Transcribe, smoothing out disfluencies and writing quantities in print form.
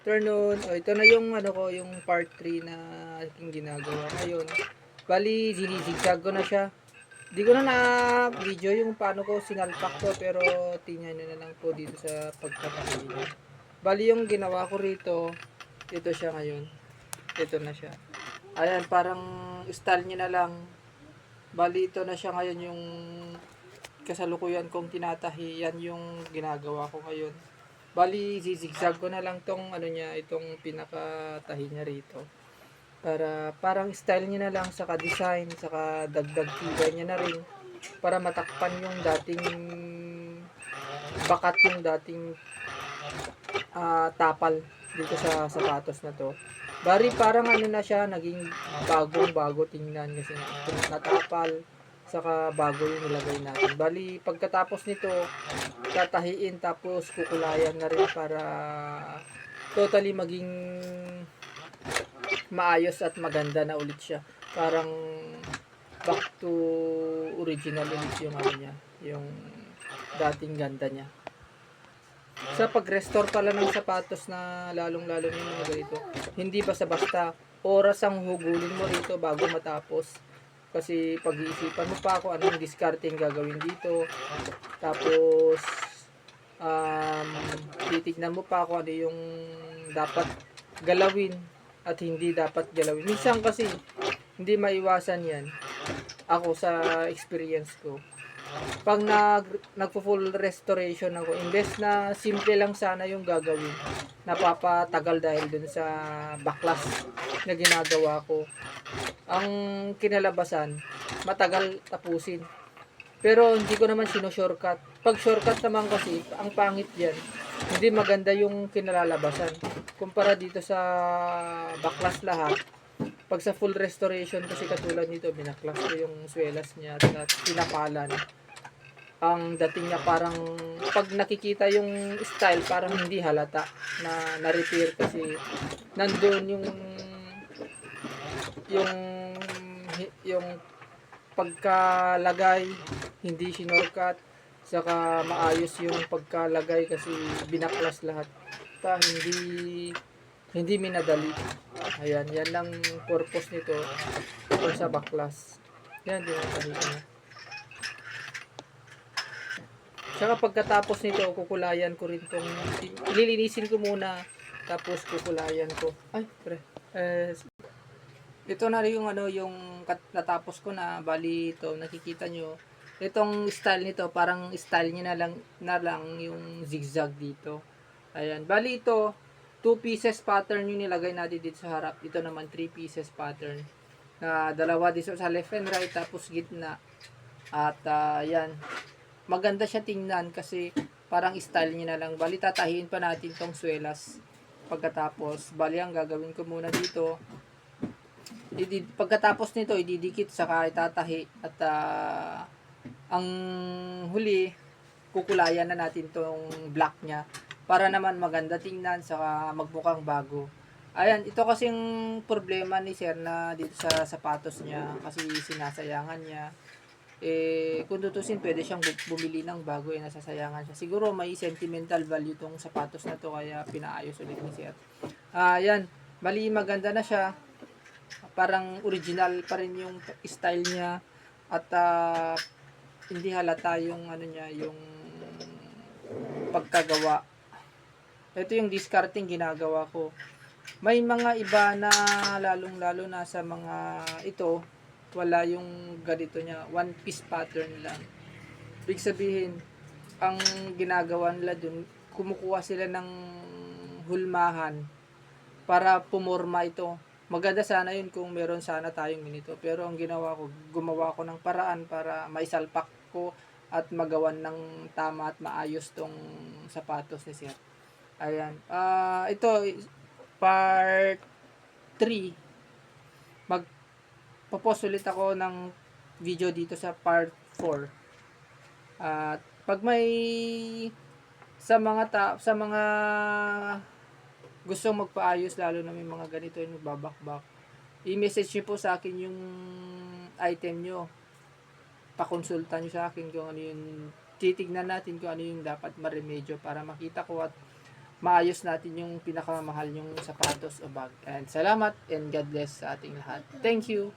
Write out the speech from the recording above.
Afternoon. O, ito na yung ano ko, yung part 3 na aking ginagawa ngayon. Bali, zinizigzag ko na siya. Di ko na na-video yung paano ko sinalpak to, pero tingnan nyo na lang po dito sa pagkakabili niya. Bali, yung ginawa ko rito, ito siya ngayon. Ito na siya. Ayan, parang style niya na lang. Bali, ito na siya ngayon yung kasalukuyan kong tinatahi. Yan yung ginagawa ko ngayon. Bali, zigzag ko na lang tong ano niya, itong pinakatahi niya rito. Para parang style niya na lang, saka design, saka dagdag tibay niya na rin. Para matakpan yung dating bakat, yung dating tapal dito sa sapatos na to. Bari parang ano na siya, naging bagong bago tingnan kasi natapal, saka bago yung nilagay natin. Bali pagkatapos nito, tatahiin tapos kukulayan na rin para totally maging maayos at maganda na ulit siya. Parang back to original ulit yung ano niya, yung dating ganda niya. Sa pag-restore pala ng sapatos na lalong-lalo na yung mga ganito, hindi basta-basta oras ang hugulin mo rito bago matapos. Kasi pag-iisipan mo pa kung anong discarding gagawin dito. Tapos titignan mo pa kung ano yung dapat galawin at hindi dapat galawin. Minsan kasi hindi maiwasan yan. Ako sa experience ko, pag nagpo-full restoration ako, imbes na simple lang sana yung gagawin, napapatagal dahil dun sa baklas na ginagawa ko. Ang kinalabasan, matagal tapusin. Pero hindi ko naman shortcut. Pag shortcut naman kasi, ang pangit yan. Hindi maganda yung kinalalabasan. Kumpara dito sa baklas lahat, pag sa full restoration kasi katulad nito, binaklas ko yung swelas niya at pinapalan. Ang dating niya parang pag nakikita yung style parang hindi halata na na-repair kasi nandoon yung yung pagkalagay hindi sinorkat, saka maayos yung pagkalagay kasi binaklas lahat pa, hindi minadali. Ayan, yan lang purpose nito kung sa baklas. Yan, dinatahi ko na. Saka pagkatapos nito, kukulayan ko rin tong, lilinisin ko muna, tapos kukulayan ko. Ay, pre. Ito na rin yung ano, yung natapos ko na, bali ito, nakikita nyo. Itong style nito, parang style niya na lang yung zigzag dito. Ayan, bali ito, 2 pieces pattern yung nilagay natin dito sa harap. Ito naman 3 pieces pattern. Na dalawa dito sa left and right, tapos gitna. At yan, maganda siya tingnan kasi parang style niya na lang. Bali tatahiin pa natin tong swelas pagkatapos. Bali ang gagawin ko muna dito, pagkatapos nito ididikit saka itatahi at ang huli kukulayan na natin tong black niya para naman maganda tingnan saka magmukhang bago. Ayan, ito kasing problema ni sir na dito sa sapatos niya kasi sinasayangan niya. Kung tutusin, pwede siyang bumili ng bago, nasasayangan siya. Siguro may sentimental value tong sapatos na to kaya pinaayos ulit ni sir. Yan, bali maganda na siya. Parang original pa rin yung style niya at hindi halata yung ano niya, yung pagkagawa. Ito yung discarding ginagawa ko. May mga iba na lalong-lalo na sa mga ito, wala yung ganito niya, one piece pattern lang. Ibig sabihin, ang ginagawa nila dun, kumukuha sila ng hulmahan para pumorma ito. Maganda sana yun kung meron sana tayong ganito. Pero ang ginawa ko, gumawa ko ng paraan para maisalpak ko at magawan ng tama at maayos tong sapatos ni sir. Ayan. Ito, part 3. Magpo-post ulit ako ng video dito sa part 4. At pag may sa mga gusto magpaayos, lalo na may mga ganito yung nagbabakbak, i-message nyo po sa akin yung item nyo, pakonsulta nyo sa akin kung ano yung titignan natin kung ano yung dapat maremedyo para makita ko at maayos natin yung pinakamahal yung sapatos o bag. And salamat and God bless sa ating lahat. Thank you.